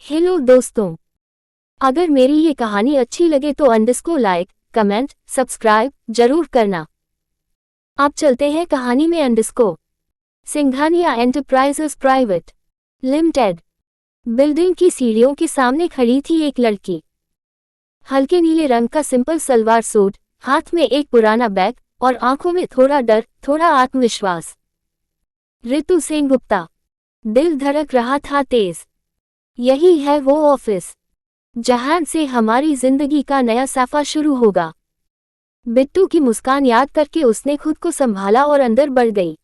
Hello दोस्तों, अगर मेरी ये कहानी अच्छी लगे तो लाइक, कमेंट, सब्सक्राइब जरूर करना। अब चलते हैं कहानी में। Singhania enterprises private limited. Building की सीढ़ियों के सामने खड़ी थी एक लड़की। हल्के नीले रंग का सिंपल सलवार सूट, हाथ में एक पुराना बैग और आंखों में थोड़ा डर, थोड़ा आत्मविश्वास। ऋतु सेनगुप्ता। दिल धड़क रहा था तेज। यही है वो ऑफिस जहां से हमारी जिंदगी का नया सफर शुरू होगा। बिट्टू की मुस्कान याद करके उसने खुद को संभाला और अंदर बढ़ गई।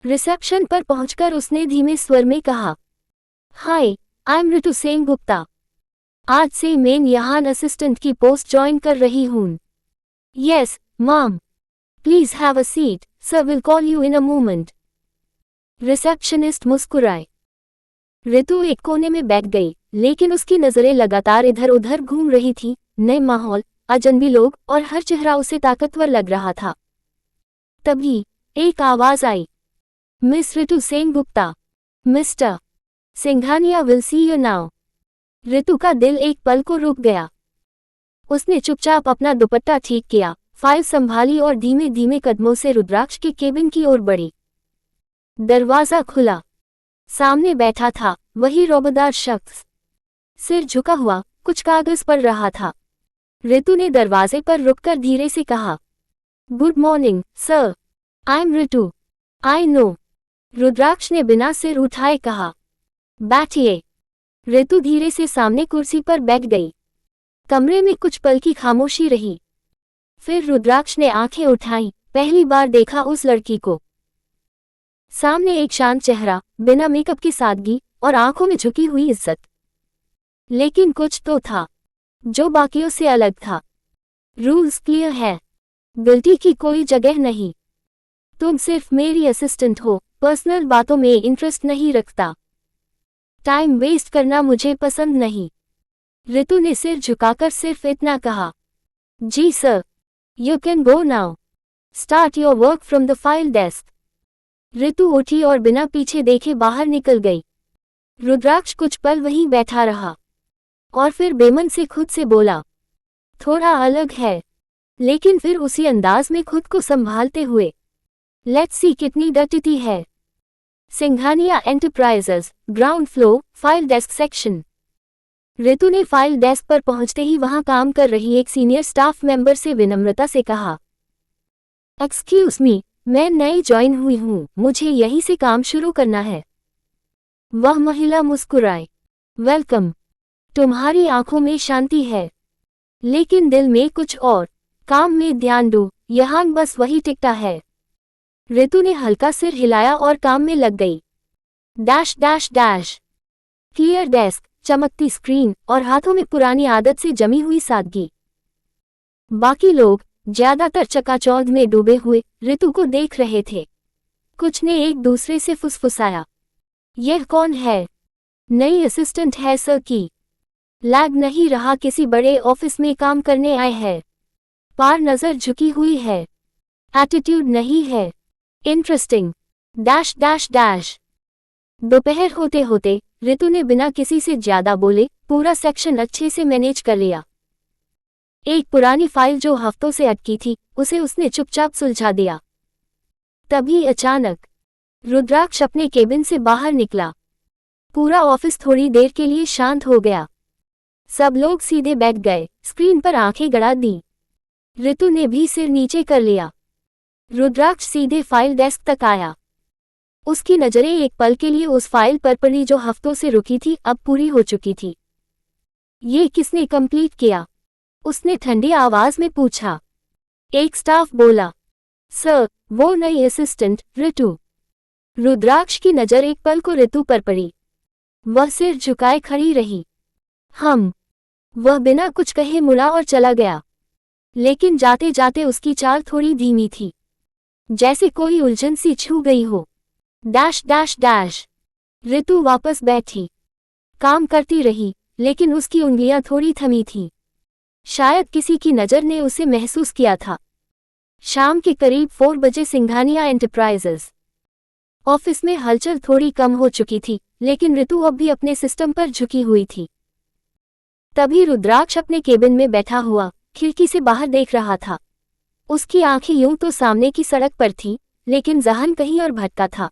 रिसेप्शन पर पहुंचकर उसने धीमे स्वर में कहा, हाय, आई एम ऋतु सेनगुप्ता। आज से मैं यहाँ असिस्टेंट की पोस्ट ज्वाइन कर रही हूँ। Yes mom, please have a seat, sir will call you in a moment. Receptionist मुस्कुराए। ऋतु एक कोने में बैठ गई, लेकिन उसकी नजरें लगातार इधर उधर घूम रही थी। नए माहौल, अजनबी लोग और हर चेहरा उसे ताकतवर लग रहा था। तभी एक आवाज आई, miss Ritu Sengupta, mister Singhania will see you now. Ritu का दिल एक पल को रुक गया। उसने चुपचाप अपना दुपट्टा ठीक किया, फाइल संभाली और धीमे धीमे कदमों से रुद्राक्ष के केबिन की ओर बढ़ी। दरवाजा खुला। सामने बैठा था वही रौबदार शख्स, सिर झुका हुआ, कुछ कागज पढ़ रहा था। ऋतु ने दरवाजे पर रुककर धीरे से कहा, good morning sir, I am Ritu. I know. Rudraksh ने बिना सिर उठाए कहा, बैठिए। ऋतु धीरे से सामने कुर्सी पर बैठ गई। कमरे में कुछ पल की खामोशी रही। फिर रुद्राक्ष ने आंखें उठाई। पहली बार देखा उस लड़की को। सामने एक शांत चेहरा, बिना मेकअप की सादगी और आंखों में झुकी हुई इज्जत। लेकिन कुछ तो था जो बाकियों से अलग था। रूल्स क्लियर है, गलती की कोई जगह नहीं। तुम सिर्फ मेरी असिस्टेंट हो, पर्सनल बातों में इंटरेस्ट नहीं रखता। टाइम वेस्ट करना मुझे पसंद नहीं। ऋतु ने सिर झुकाकर सिर्फ इतना कहा, जी sir, you can go now, start your work from the file desk. Ritu उठी और बिना पीछे देखे बाहर निकल गई। रुद्राक्ष कुछ पल वहीं बैठा रहा और फिर बेमन से खुद से बोला, थोड़ा अलग है। लेकिन फिर उसी अंदाज में खुद को संभालते हुए, लेट्स सी कितनी डटती है। Singhania enterprises, ground floor, file desk section. Ritu ने फाइल डेस्क पर पहुंचते ही वहां काम कर रही एक सीनियर स्टाफ मेंबर से विनम्रता से कहा, एक्सक्यूज मी, मैं नई ज्वाइन हुई हूँ, मुझे यहीं से काम शुरू करना है। वह महिला मुस्कुराई, वेलकम। तुम्हारी आंखों में शांति है, लेकिन दिल में कुछ और। काम में ध्यान दो, यहाँ बस वही टिकता है। ऋतु ने हल्का सिर हिलाया और काम में लग गई। डैश डैश डैश। क्लियर डेस्क, चमकती स्क्रीन और हाथों में पुरानी आदत से जमी हुई सादगी। बाकी लोग, ज्यादातर चकाचौंध में डूबे हुए, ऋतु को देख रहे थे। कुछ ने एक दूसरे से फुसफुसाया, यह कौन है? नई असिस्टेंट है सर की। लैग नहीं रहा, किसी बड़े ऑफिस में काम करने आए हैं। पार नजर झुकी हुई है, एटीट्यूड नहीं है। इंटरेस्टिंग। डैश डैश डैश। दोपहर होते होते ऋतु ने बिना किसी से ज्यादा बोले पूरा सेक्शन अच्छे से मैनेज कर लिया। एक पुरानी फाइल जो हफ्तों से अटकी थी, उसे उसने चुपचाप सुलझा दिया। तभी अचानक रुद्राक्ष अपने केबिन से बाहर निकला। पूरा ऑफिस थोड़ी देर के लिए शांत हो गया। सब लोग सीधे बैठ गए, स्क्रीन पर आंखें गड़ा दी। ऋतु ने भी सिर नीचे कर लिया। रुद्राक्ष सीधे फाइल डेस्क तक आया। उसकी नजरें एक पल के लिए उस फाइल पर पड़ी जो हफ्तों से रुकी थी, अब पूरी हो चुकी थी। ये किसने कंप्लीट किया? उसने ठंडी आवाज में पूछा। एक स्टाफ बोला, सर, वो नई असिस्टेंट ऋतु। रुद्राक्ष की नजर एक पल को ऋतु पर पड़ी। वह सिर झुकाए खड़ी रही। वह बिना कुछ कहे मुड़ा और चला गया। लेकिन जाते जाते उसकी चाल थोड़ी धीमी थी, जैसे कोई उलझन सी छू गई हो। डैश डैश डैश। ऋतु वापस बैठी। काम करती रही, लेकिन उसकी उंगलियां थोड़ी थमी थीं। शायद किसी की नज़र ने उसे महसूस किया था। शाम के करीब 4 बजे सिंघानिया एंटरप्राइजेस ऑफिस में हलचल थोड़ी कम हो चुकी थी, लेकिन ऋतु अब भी अपने सिस्टम पर झुकी हुई थी। तभी रुद्राक्ष अपने केबिन में बैठा हुआ खिड़की से बाहर देख रहा था। उसकी आंखें यूं तो सामने की सड़क पर थीं, लेकिन ज़हन कहीं और भटका था।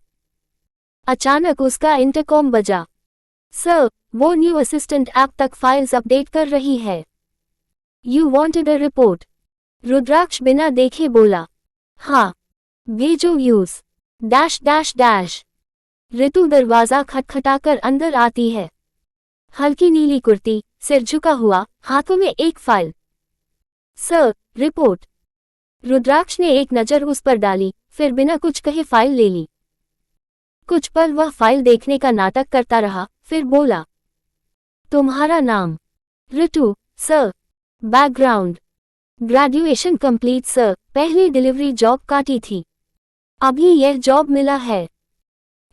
अचानक उसका इंटरकॉम बजा। सर, वो न्यू असिस्टेंट ऐप तक फाइल्स अपडेट कर रही है। You wanted a report? Rudraksh बिना देखे बोला। हाँ, भेजो यूज डैश डैश डैश। ऋतु दरवाजा खटखटाकर अंदर आती है। हल्की नीली कुर्ती, सिर झुका हुआ, हाथों में एक फाइल। Sir, report. रुद्राक्ष ने एक नज़र उस पर डाली, फिर बिना कुछ कहे फाइल ले ली। कुछ पल वह फाइल देखने का नाटक करता रहा, फिर बोला, तुम्हारा नाम? Ritu, sir. Background, graduation complete sir, पहली डिलीवरी जॉब काटी थी, अभी यह जॉब मिला है।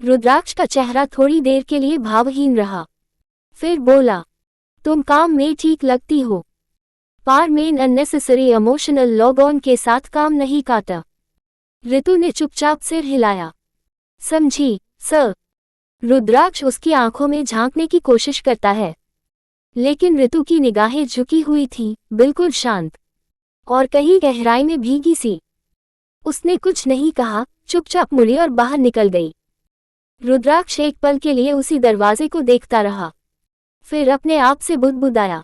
रुद्राक्ष का चेहरा थोड़ी देर के लिए भावहीन रहा, फिर बोला, तुम काम में ठीक लगती हो, पार मेन अननेसेसरी इमोशनल लॉग ऑन के साथ काम नहीं काटा। ऋतु ने चुपचाप सिर हिलाया। समझी, सर। रुद्राक्ष उसकी आंखों में झांकने की कोशिश करता है, लेकिन ऋतु की निगाहें झुकी हुई थी, बिल्कुल शांत और कहीं गहराई में भीगी सी। उसने कुछ नहीं कहा, चुपचाप मुड़ी और बाहर निकल गई। रुद्राक्ष एक पल के लिए उसी दरवाजे को देखता रहा, फिर अपने आप से बुदबुदाया,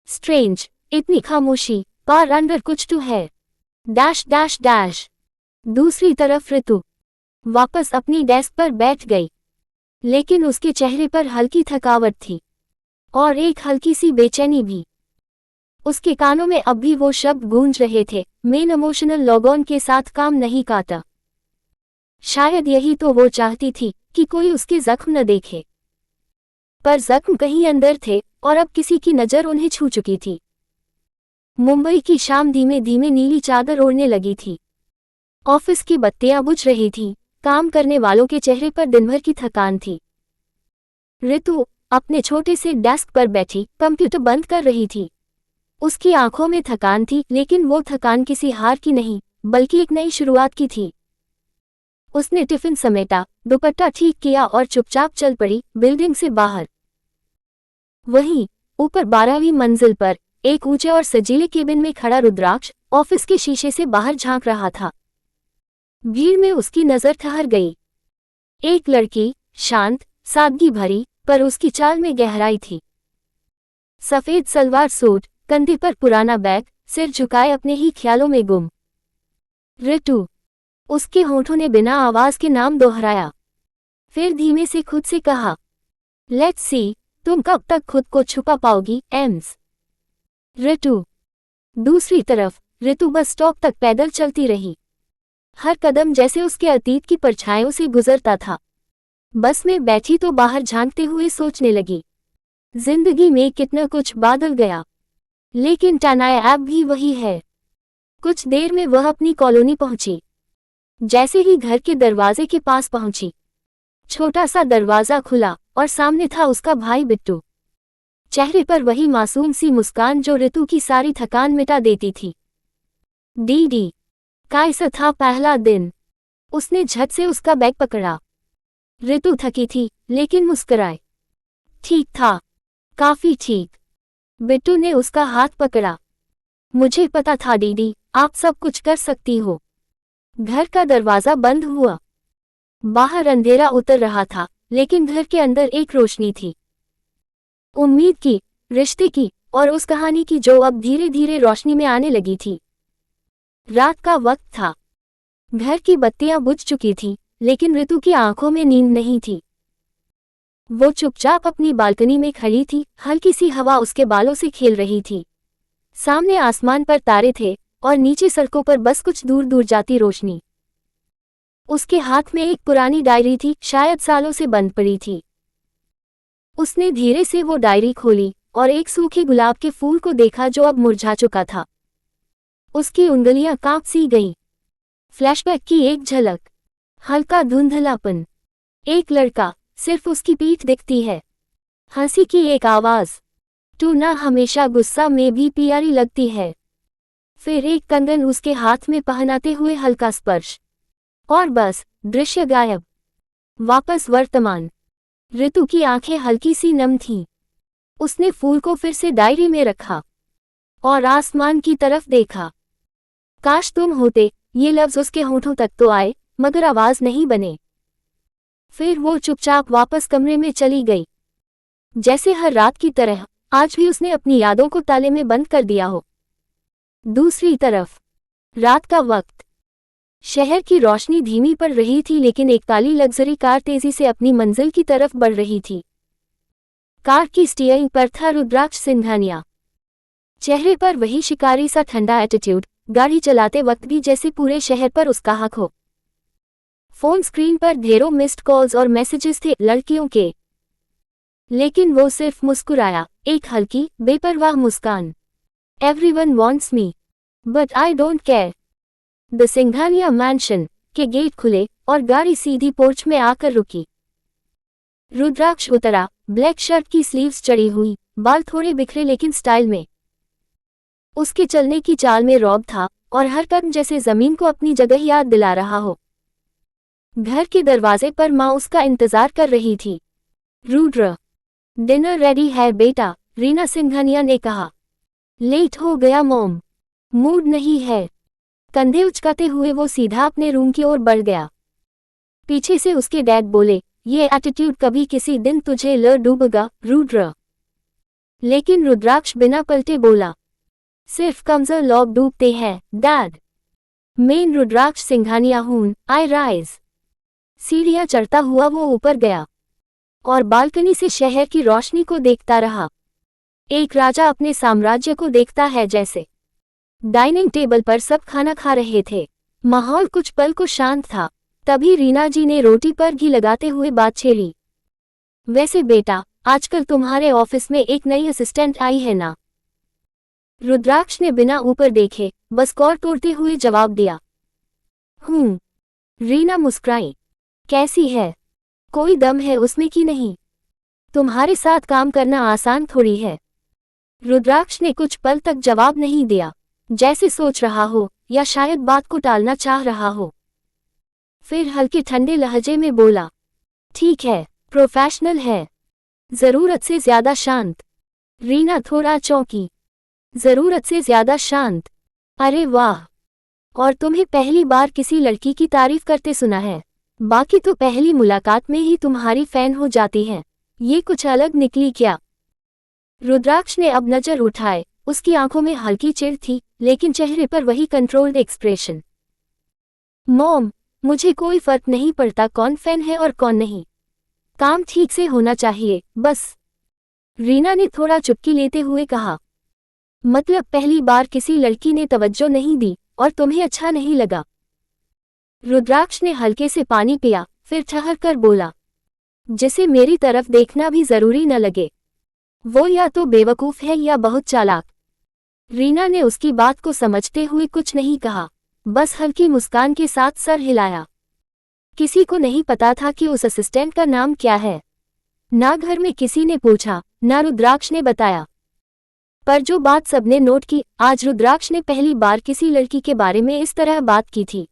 स्ट्रेंज, इतनी खामोशी, पार अंदर कुछ तो है। डैश डैश डैश। दूसरी तरफ ऋतु वापस अपनी डेस्क पर बैठ गई, लेकिन उसके चेहरे पर हल्की थकावट थी और एक हल्की सी बेचैनी भी। उसके कानों में अब भी वो शब्द गूंज रहे थे, मेन इमोशनल लॉगऑन के साथ काम नहीं काटा। शायद यही तो वो चाहती थी, कि कोई उसके जख्म न देखे। पर जख्म कहीं अंदर थे और अब किसी की नज़र उन्हें छू चुकी थी। मुंबई की शाम धीमे धीमे नीली चादर ओढ़ने लगी थी। ऑफिस की बत्तियां बुझ रही थीं, काम करने वालों के चेहरे पर दिनभर की थकान थी। ऋतु अपने छोटे से डेस्क पर बैठी कंप्यूटर बंद कर रही थी। उसकी आंखों में थकान थी, लेकिन वो थकान किसी हार की नहीं, बल्कि एक नई शुरुआत की थी। उसने टिफिन समेटा, दुपट्टा ठीक किया और चुपचाप चल पड़ी बिल्डिंग से बाहर। वहीं ऊपर 12वीं मंजिल पर एक ऊंचे और सजीले केबिन में खड़ा रुद्राक्ष ऑफिस के शीशे से बाहर झांक रहा था। भीड़ में उसकी नजर ठहर गई। एक लड़की, शांत, सादगी भरी, पर उसकी चाल में गहराई थी। सफेद सलवार सूट, कंधे पर पुराना बैग, सिर झुकाए अपने ही ख्यालों में गुम। ऋतु। उसके होठों ने बिना आवाज के नाम दोहराया, फिर धीमे से खुद से कहा, लेट्स सी, तुम कब तक खुद को छुपा पाओगी, एम्स। ऋतु। दूसरी तरफ ऋतु बस स्टॉप तक पैदल चलती रही। हर कदम जैसे उसके अतीत की परछाइयों से गुजरता था। बस में बैठी तो बाहर झांकते हुए सोचने लगी, जिंदगी में कितना कुछ बदल गया, लेकिन टनाया ऐप भी वही है। कुछ देर में वह अपनी कॉलोनी पहुंची। जैसे ही घर के दरवाजे के पास पहुंची, छोटा सा दरवाजा खुला और सामने था उसका भाई बिट्टू। चेहरे पर वही मासूम सी मुस्कान जो ऋतु की सारी थकान मिटा देती थी। दीदी, कैसा था पहला दिन? उसने झट से उसका बैग पकड़ा। ऋतु थकी थी, लेकिन मुस्कुराए। ठीक था, काफी ठीक। बिट्टू ने उसका हाथ पकड़ा। मुझे पता था दीदी, आप सब कुछ कर सकती हो। घर का दरवाजा बंद हुआ। बाहर अंधेरा उतर रहा था, लेकिन घर के अंदर एक रोशनी थी। उम्मीद की, रिश्ते की और उस कहानी की जो अब धीरे धीरे रोशनी में आने लगी थी। रात का वक्त था। घर की बत्तियां बुझ चुकी थीं, लेकिन ऋतु की आंखों में नींद नहीं थी। वो चुपचाप अपनी बालकनी में खड़ी थी, हल्की सी हवा उसके बालों से खेल रही थी। सामने आसमान पर तारे थे और नीचे सड़कों पर बस कुछ दूर दूर जाती रोशनी। उसके हाथ में एक पुरानी डायरी थी, शायद सालों से बंद पड़ी थी। उसने धीरे से वो डायरी खोली और एक सूखे गुलाब के फूल को देखा जो अब मुरझा चुका था। उसकी उंगलियां कांप सी गईं। फ्लैशबैक की एक झलक, हल्का धुंधलापन, एक लड़का, सिर्फ उसकी पीठ दिखती है। हंसी की एक आवाज, तू ना हमेशा गुस्सा में भी प्यारी लगती है। फिर एक कंगन उसके हाथ में पहनाते हुए हल्का स्पर्श, और बस दृश्य गायब। वापस वर्तमान। ऋतु की आंखें हल्की सी नम थीं। उसने फूल को फिर से डायरी में रखा और आसमान की तरफ देखा। काश तुम होते, ये लफ्ज उसके होठों तक तो आए, मगर आवाज नहीं बने। फिर वो चुपचाप वापस कमरे में चली गई। जैसे हर रात की तरह आज भी उसने अपनी यादों को ताले में बंद कर दिया हो। दूसरी तरफ रात का वक्त। शहर की रोशनी धीमी पड़ रही थी, लेकिन एक काली लग्जरी कार तेजी से अपनी मंजिल की तरफ बढ़ रही थी। कार की स्टीयरिंग पर था रुद्राक्ष सिंघानिया। चेहरे पर वही शिकारी सा ठंडा एटीट्यूड, गाड़ी चलाते वक्त भी जैसे पूरे शहर पर उसका हक हो। फोन स्क्रीन पर ढेरों मिस्ड कॉल्स और मैसेजेस थे लड़कियों के, लेकिन वो सिर्फ मुस्कुराया, एक हल्की बेपरवाह मुस्कान। Everyone wants me but I don't care. The Singhania mansion के गेट खुले और गाड़ी सीधी पोर्च में आकर रुकी। रुद्राक्ष उतरा, ब्लैक शर्ट की स्लीव्स चढ़ी हुई, बाल थोड़े बिखरे लेकिन स्टाइल में। उसके चलने की चाल में रौब था और हर कदम जैसे जमीन को अपनी जगह याद दिला रहा हो। घर के दरवाजे पर माँ उसका इंतजार कर रही थी। रुद्र, डिनर रेडी है बेटा, रीना सिंघानिया ने कहा। लेट हो गया मॉम, मूड नहीं है। कंधे उचकाते हुए वो सीधा अपने रूम की ओर बढ़ गया। पीछे से उसके डैड बोले, ये एटीट्यूड कभी किसी दिन तुझे ल डूबेगा रुद्र। लेकिन रुद्राक्ष बिना पलटे बोला, सिर्फ कमजोर लोग डूबते हैं डैड। मेन रुद्राक्ष सिंघानिया हूं, आई राइज। सीढ़ियां चढ़ता हुआ वो ऊपर गया और बालकनी से शहर की रोशनी को देखता रहा। एक राजा अपने साम्राज्य को देखता है जैसे। डाइनिंग टेबल पर सब खाना खा रहे थे। माहौल कुछ पल को शांत था। तभी रीना जी ने रोटी पर घी लगाते हुए बात छेड़ी। वैसे बेटा, आजकल तुम्हारे ऑफिस में एक नई असिस्टेंट आई है ना? रुद्राक्ष ने बिना ऊपर देखे बस कौर तोड़ते हुए जवाब दिया। रीना मुस्कुराई। कैसी है? कोई दम है उसमें कि नहीं? तुम्हारे साथ काम करना आसान थोड़ी है। रुद्राक्ष ने कुछ पल तक जवाब नहीं दिया, जैसे सोच रहा हो या शायद बात को टालना चाह रहा हो। फिर हल्के ठंडे लहजे में बोला, ठीक है, प्रोफेशनल है, जरूरत से ज्यादा शांत। रीना थोड़ा चौंकी। जरूरत से ज्यादा शांत? अरे वाह, और तुम्हें पहली बार किसी लड़की की तारीफ करते सुना है। बाकी तो पहली मुलाकात में ही तुम्हारी फैन हो जाती है, ये कुछ अलग निकली क्या? रुद्राक्ष ने अब नजर उठाए। उसकी आंखों में हल्की चिढ़ थी, लेकिन चेहरे पर वही कंट्रोल्ड एक्सप्रेशन। मॉम, मुझे कोई फर्क नहीं पड़ता कौन फैन है और कौन नहीं। काम ठीक से होना चाहिए बस। रीना ने थोड़ा चुटकी लेते हुए कहा। मतलब पहली बार किसी लड़की ने तवज्जो नहीं दी और तुम्हें अच्छा नहीं लगा? रुद्राक्ष ने हल्के से पानी पिया, फिर ठहर कर बोला, जिसे मेरी तरफ देखना भी जरूरी न लगे, वो या तो बेवकूफ है या बहुत चालाक। रीना ने उसकी बात को समझते हुए कुछ नहीं कहा, बस हल्की मुस्कान के साथ सर हिलाया। किसी को नहीं पता था कि उस असिस्टेंट का नाम क्या है। ना घर में किसी ने पूछा, ना रुद्राक्ष ने बताया। पर जो बात सबने नोट की, आज रुद्राक्ष ने पहली बार किसी लड़की के बारे में इस तरह बात की थी।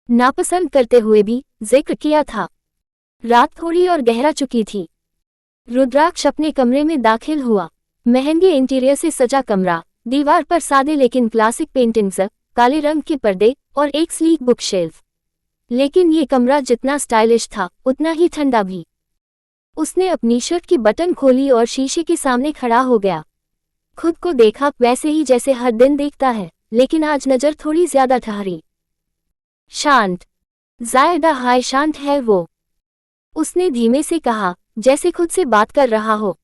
नापसंद करते हुए भी जिक्र किया था। रात थोड़ी और गहरा चुकी थी। रुद्राक्ष अपने कमरे में दाखिल हुआ। महंगे इंटीरियर से सजा कमरा, दीवार पर सादे लेकिन क्लासिक पेंटिंग्स, काले रंग के पर्दे और एक स्लीक बुक शेल्फ। लेकिन ये कमरा जितना स्टाइलिश था उतना ही ठंडा भी। उसने अपनी शर्ट की बटन खोली और शीशे के सामने खड़ा हो गया। खुद को देखा वैसे ही जैसे हर दिन देखता है, लेकिन आज नजर थोड़ी ज्यादा ठहरी। शांत, ज़्यादा हाय शांत है वो, उसने धीमे से कहा, जैसे खुद से बात कर रहा हो।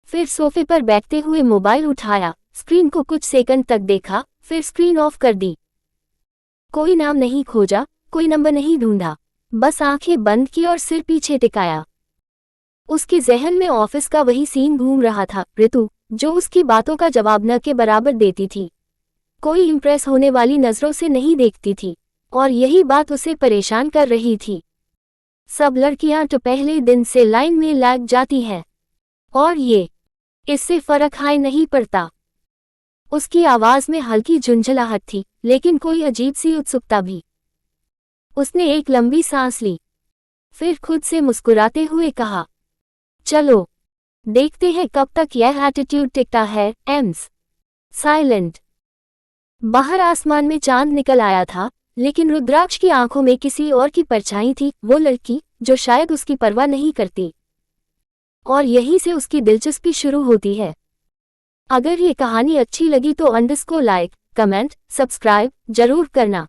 फिर सोफे पर बैठते हुए मोबाइल उठाया, स्क्रीन को कुछ सेकंड तक देखा, फिर स्क्रीन ऑफ कर दी। कोई नाम नहीं खोजा, कोई नंबर नहीं ढूंढा, बस आंखें बंद की और सिर पीछे टिकाया। उसके जहन में ऑफिस का वही सीन घूम रहा था, ऋतु जो उसकी बातों का जवाब न के बराबर देती थी, कोई इंप्रेस होने वाली नजरों से नहीं देखती थी, और यही बात उसे परेशान कर रही थी। सब लड़कियां तो पहले दिन से लाइन में लग जाती हैं, और ये, इससे फर्क हाय नहीं पड़ता। उसकी आवाज में हल्की झुंझलाहट थी, लेकिन कोई अजीब सी उत्सुकता भी। उसने एक लंबी सांस ली, फिर खुद से मुस्कुराते हुए कहा, चलो देखते हैं कब तक यह एटीट्यूड टिकता है। AIIMS silent. बाहर आसमान में चांद निकल आया था, लेकिन रुद्राक्ष की आंखों में किसी और की परछाई थी, वो लड़की जो शायद उसकी परवाह नहीं करती। और यहीं से उसकी दिलचस्पी शुरू होती है। अगर ये कहानी अच्छी लगी तो _ लाइक, कमेंट, सब्सक्राइब जरूर करना।